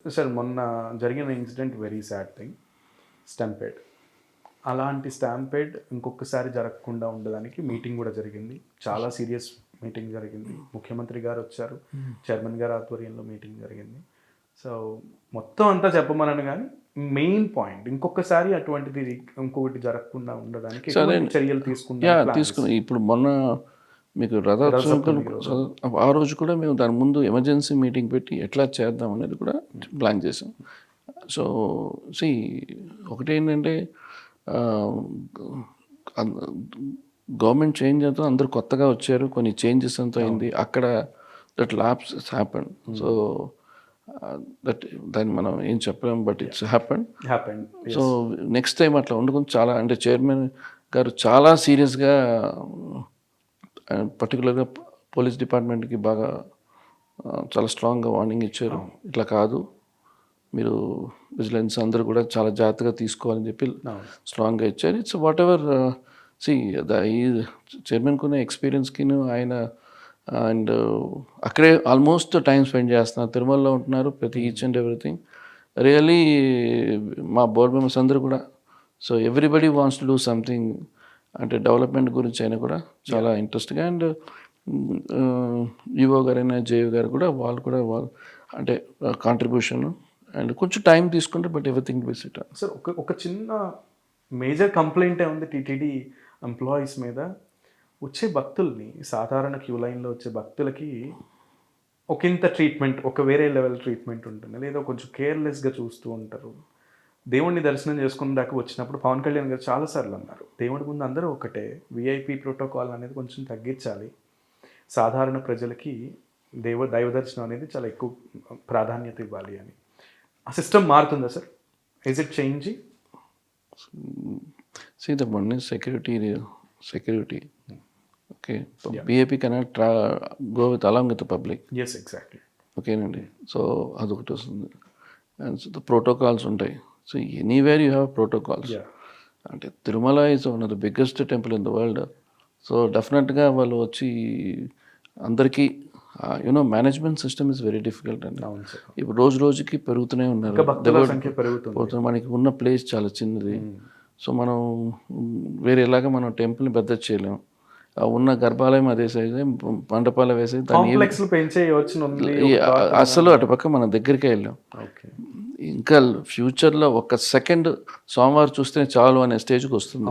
Sir మొన్న జరిగిన incident very sad thing. Stampede. అలాంటి స్టాంపేడ్ ఇంకొకసారి జరగకుండా ఉండడానికి మీటింగ్ కూడా జరిగింది. చాలా సీరియస్ మీటింగ్ జరిగింది. ముఖ్యమంత్రి గారు వచ్చారు, చైర్మన్ గారు ఆధ్వర్యంలో మీటింగ్ జరిగింది. సో మొత్తం అంతా చెప్పమనను కానీ మెయిన్ పాయింట్ ఇంకొకసారి అటువంటిది ఇంకొకటి జరగకుండా ఉండడానికి ఎటువంటి చర్యలు తీసుకుని ఇప్పుడు మొన్న మీకు రథోత్సవం ఆ రోజు కూడా మేము దాని ముందు ఎమర్జెన్సీ మీటింగ్ పెట్టి ఎట్లా చేద్దాం అనేది కూడా ప్లాన్ చేసాం. సో ఒకటేంటంటే గవర్నమెంట్ చేంజ్ అంతా అందరూ కొత్తగా వచ్చారు, కొన్ని చేంజెస్ అంతా అయింది అక్కడ. That lapse happen. సో దాన్ని మనం ఏం చెప్పలేము, but it's happen. So next time అట్లా ఉండకుండా చాలా అంటే చైర్మన్ గారు చాలా సీరియస్గా పర్టికులర్గా పోలీస్ డిపార్ట్మెంట్కి బాగా చాలా స్ట్రాంగ్గా వార్నింగ్ ఇచ్చారు. ఇట్లా కాదు, మీరు విజిలెన్స్ అందరూ కూడా చాలా జాగ్రత్తగా తీసుకోవాలని చెప్పి స్ట్రాంగ్గా ఇచ్చారు. ఇట్స్ వాట్ ఎవర్ ఈ చైర్మన్కున్న ఎక్స్పీరియన్స్కి ఆయన అండ్ అక్కడే ఆల్మోస్ట్ టైం స్పెండ్ చేస్తున్నారు, తిరుమలలో ఉంటున్నారు, ప్రతి ఈచ్ అండ్ ఎవ్రీథింగ్. రియల్లీ మా బోర్డ్ మెంబర్స్ అందరూ కూడా so everybody wants to do something అంటే డెవలప్మెంట్ గురించి అయినా కూడా చాలా ఇంట్రెస్ట్గా. అండ్ ఈవో గారైనా జేయూ గారు కూడా వాళ్ళు అంటే కాంట్రిబ్యూషన్ అండ్ కొంచెం టైం తీసుకుంటే but everything will set. Sir ఒక చిన్న మేజర్ కంప్లైంట్ ఉంది టీటీడీ ఎంప్లాయీస్ మీద. వచ్చే భక్తుల్ని సాధారణ క్యూ లైన్లో వచ్చే భక్తులకి ఒకంత ట్రీట్మెంట్, ఒక వేరే లెవెల్ ట్రీట్మెంట్ ఉంటుంది, లేదా కొంచెం కేర్లెస్గా చూస్తూ ఉంటారు. దేవుడిని దర్శనం చేసుకున్న దాకా వచ్చినప్పుడు పవన్ కళ్యాణ్ గారు చాలాసార్లు అన్నారు, దేవుడి ముందు అందరూ ఒకటే, విఐపి ప్రోటోకాల్ అనేది కొంచెం తగ్గించాలి, సాధారణ ప్రజలకి దైవ దర్శనం అనేది చాలా ఎక్కువ ప్రాధాన్యత ఇవ్వాలి అని. ఆ సిస్టమ్ మారుతుందా sir? Is it changing? See, the one is security. Okay, so yeah. VIP cannot go along with the public. Yes, exactly. Okay, so adokati vasundi. And so the protocols ఉంటాయి. So anywhere you have protocols. Yeah. అంటే Tirumala is one of the biggest temple in the world. So డెఫినెట్గా వాళ్ళు వచ్చి అందరికీ management system is very difficult అండి. ఇప్పుడు రోజుకి పెరుగుతూనే ఉన్నారు, మనకి ఉన్న ప్లేస్ చాలా చిన్నది. సో మనం వేరేలాగా మనం టెంపుల్ని పెద్ద చేయలేము. ఉన్న గర్భాలయం అదే సైజు, మండపాలు వేసి అసలు అటుపక్క మన దగ్గరికే వెళ్ళాం. ఇంకా ఫ్యూచర్లో ఒక సెకండ్ సోమవారం చూస్తే చాలు అనే స్టేజ్కి వస్తుంది.